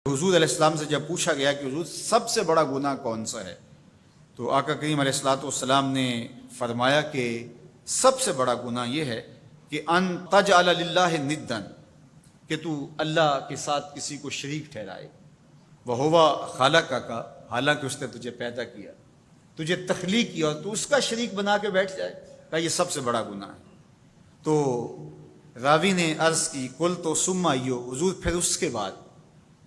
حضور علیہ السلام سے جب پوچھا گیا کہ حضور سب سے بڑا گناہ کون سا ہے، تو آقا کریم علیہ السلام نے فرمایا کہ سب سے بڑا گناہ یہ ہے کہ ان تجعل للہ ندا، کہ تو اللہ کے ساتھ کسی کو شریک ٹھہرائے، وہو خلقک، حالانکہ اس نے تجھے پیدا کیا، تجھے تخلیق کیا، اور تو اس کا شریک بنا کے بیٹھ جائے، کہ یہ سب سے بڑا گناہ ہے۔ تو راوی نے عرض کی کل تو ثم ایو، حضور پھر اس کے بعد؟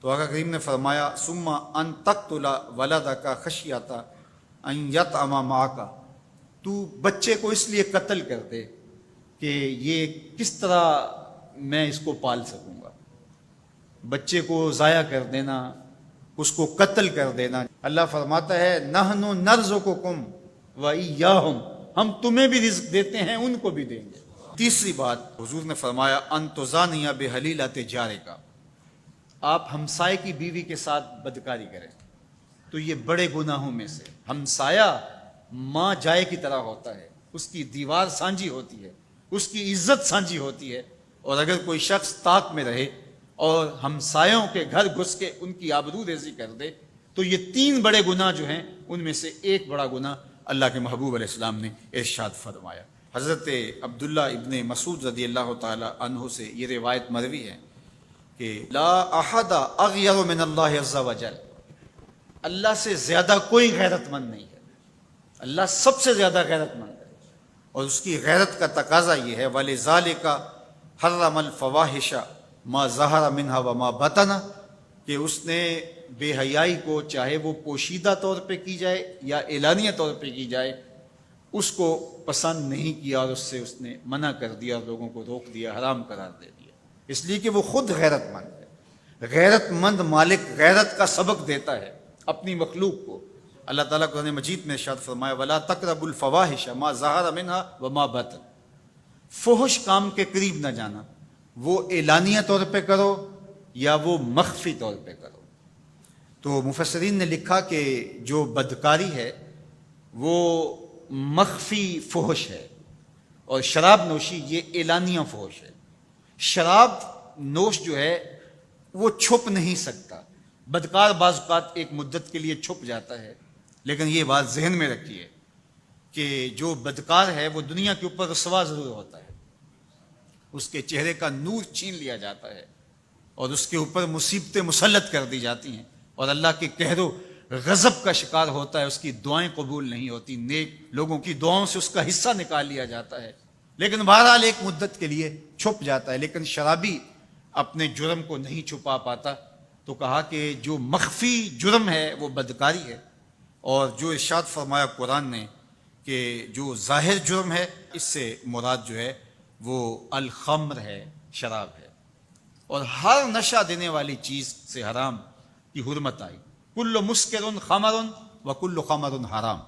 تو آقا کریم نے فرمایا ثم ان تقتل ولدک خشیۃ ان یطعم معک، تو بچے کو اس لیے قتل کر دے کہ یہ کس طرح میں اس کو پال سکوں گا، بچے کو ضائع کر دینا، اس کو قتل کر دینا۔ اللہ فرماتا ہے نحن نرزقکم وایاہم، ہم تمہیں بھی رزق دیتے ہیں، ان کو بھی دیں گے۔ تیسری بات حضور نے فرمایا ان تزانی بحلیلۃ جارک، آپ ہمسائے کی بیوی کے ساتھ بدکاری کریں، تو یہ بڑے گناہوں میں سے۔ ہمسایہ ماں جائے کی طرح ہوتا ہے، اس کی دیوار سانجھی ہوتی ہے، اس کی عزت سانجھی ہوتی ہے، اور اگر کوئی شخص طاق میں رہے اور ہمسایوں کے گھر گھس کے ان کی آبرو ریزی کر دے، تو یہ تین بڑے گناہ جو ہیں ان میں سے ایک بڑا گناہ اللہ کے محبوب علیہ السلام نے ارشاد فرمایا۔ حضرت عبداللہ ابن مسعود رضی اللہ تعالی عنہ سے یہ روایت مروی ہے کہ لا احد اغیر من اللہ عز وجل، اللہ سے زیادہ کوئی غیرت مند نہیں ہے، اللہ سب سے زیادہ غیرت مند ہے، اور اس کی غیرت کا تقاضا یہ ہے وَلِذَالِكَ حَرَّمَ الْفَوَاحِشَ مَا ظَهَرَ مِنْهَا وَمَا بَطَنَ، کہ اس نے بے حیائی کو چاہے وہ پوشیدہ طور پہ کی جائے یا اعلانیہ طور پہ کی جائے، اس کو پسند نہیں کیا، اور اس نے منع کر دیا، اور لوگوں کو روک دیا، حرام قرار دے دیا، اس لیے کہ وہ خود غیرت مند ہے۔ غیرت مند مالک غیرت کا سبق دیتا ہے اپنی مخلوق کو۔ اللہ تعالیٰ قرآن مجید میں ارشاد فرمایا وَلَا تَقْرَبُوا الْفَوَاحِشَ مَا ظَهَرَ مِنْهَا وَمَا بَطَنَ، فحش کام کے قریب نہ جانا، وہ اعلانیہ طور پہ کرو یا وہ مخفی طور پہ کرو۔ تو مفسرین نے لکھا کہ جو بدکاری ہے وہ مخفی فحش ہے، اور شراب نوشی یہ اعلانیہ فحش ہے۔ شراب نوش جو ہے وہ چھپ نہیں سکتا، بدکار بعض اوقات ایک مدت کے لیے چھپ جاتا ہے، لیکن یہ بات ذہن میں رکھیے کہ جو بدکار ہے وہ دنیا کے اوپر رسوا ضرور ہوتا ہے، اس کے چہرے کا نور چھین لیا جاتا ہے، اور اس کے اوپر مصیبتیں مسلط کر دی جاتی ہیں، اور اللہ کے قہر و غضب کا شکار ہوتا ہے، اس کی دعائیں قبول نہیں ہوتی، نیک لوگوں کی دعاؤں سے اس کا حصہ نکال لیا جاتا ہے، لیکن بہرحال ایک مدت کے لیے چھپ جاتا ہے۔ لیکن شرابی اپنے جرم کو نہیں چھپا پاتا، تو کہا کہ جو مخفی جرم ہے وہ بدکاری ہے، اور جو ارشاد فرمایا قرآن نے کہ جو ظاہر جرم ہے اس سے مراد جو ہے وہ الخمر ہے، شراب ہے، اور ہر نشہ دینے والی چیز سے حرام کی حرمت آئی۔ کل مسکر خمر وکل خمر حرام،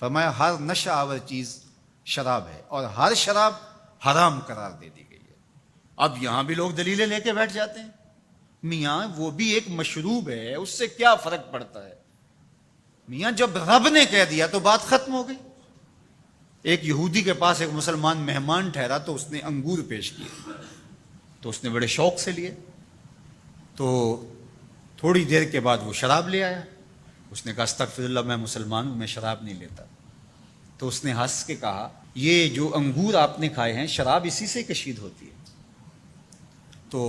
فرمایا ہر نشہ آور چیز شراب ہے، اور ہر شراب حرام قرار دے دی گئی ہے۔ اب یہاں بھی لوگ دلیلیں لے کے بیٹھ جاتے ہیں، میاں وہ بھی ایک مشروب ہے، اس سے کیا فرق پڑتا ہے؟ میاں جب رب نے کہہ دیا تو بات ختم ہو گئی۔ ایک یہودی کے پاس ایک مسلمان مہمان ٹھہرا، تو اس نے انگور پیش کیے، تو اس نے بڑے شوق سے لیے، تو تھوڑی دیر کے بعد وہ شراب لے آیا۔ اس نے کہا استغفر اللہ، میں مسلمان ہوں، میں شراب نہیں لیتا۔ تو اس نے ہنس کے کہا یہ جو انگور آپ نے کھائے ہیں شراب اسی سے کشید ہوتی ہے۔ تو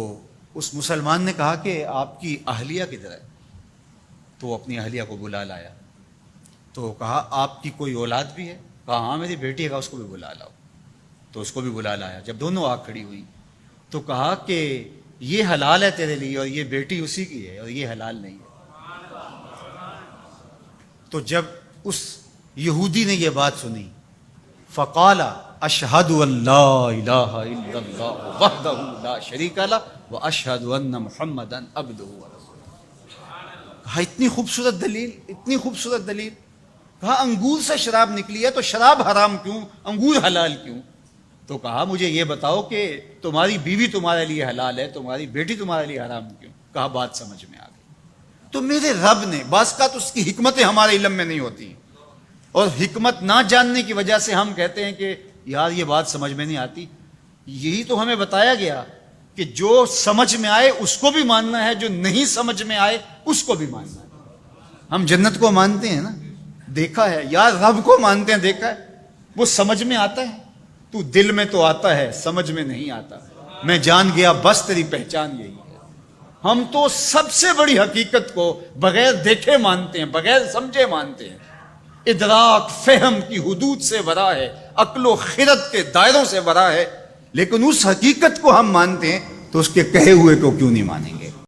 اس مسلمان نے کہا کہ آپ کی اہلیہ کدھر ہے؟ تو اپنی اہلیہ کو بلا لایا، تو کہا آپ کی کوئی اولاد بھی ہے؟ کہا ہاں میری بیٹی ہے، اس کو بھی بلا لاؤ۔ تو اس کو بھی بلا لایا۔ جب دونوں آ کھڑی ہوئی تو کہا کہ یہ حلال ہے تیرے لیے، اور یہ بیٹی اسی کی ہے، اور یہ حلال نہیں ہے۔ تو جب اس یہودی نے یہ بات سنی فقال اشہد ان لا الہ الا اللہ وحدہ لا شریک لہ واشہد ان محمدا عبدہ ورسولہ۔ کہا اتنی خوبصورت دلیل، اتنی خوبصورت دلیل۔ کہا انگور سے شراب نکلی ہے تو شراب حرام کیوں، انگور حلال کیوں؟ تو کہا مجھے یہ بتاؤ کہ تمہاری بیوی تمہارے لیے حلال ہے، تمہاری بیٹی تمہارے لیے حرام کیوں؟ کہا بات سمجھ میں آ گئی۔ تو میرے رب نے، بعض کا تو اس کی حکمتیں ہمارے علم میں نہیں ہوتی، اور حکمت نہ جاننے کی وجہ سے ہم کہتے ہیں کہ یار یہ بات سمجھ میں نہیں آتی۔ یہی تو ہمیں بتایا گیا کہ جو سمجھ میں آئے اس کو بھی ماننا ہے، جو نہیں سمجھ میں آئے اس کو بھی ماننا ہے۔ ہم جنت کو مانتے ہیں نا، دیکھا ہے، یا رب کو مانتے ہیں، دیکھا ہے، وہ سمجھ میں آتا ہے، تو دل میں تو آتا ہے، سمجھ میں نہیں آتا۔ میں جان گیا بس تیری پہچان یہی ہے۔ ہم تو سب سے بڑی حقیقت کو بغیر دیکھے مانتے ہیں، بغیر سمجھے مانتے ہیں۔ ادراک فہم کی حدود سے ورا ہے، عقل و خرد کے دائروں سے ورا ہے، لیکن اس حقیقت کو ہم مانتے ہیں تو اس کے کہے ہوئے کو کیوں نہیں مانیں گے؟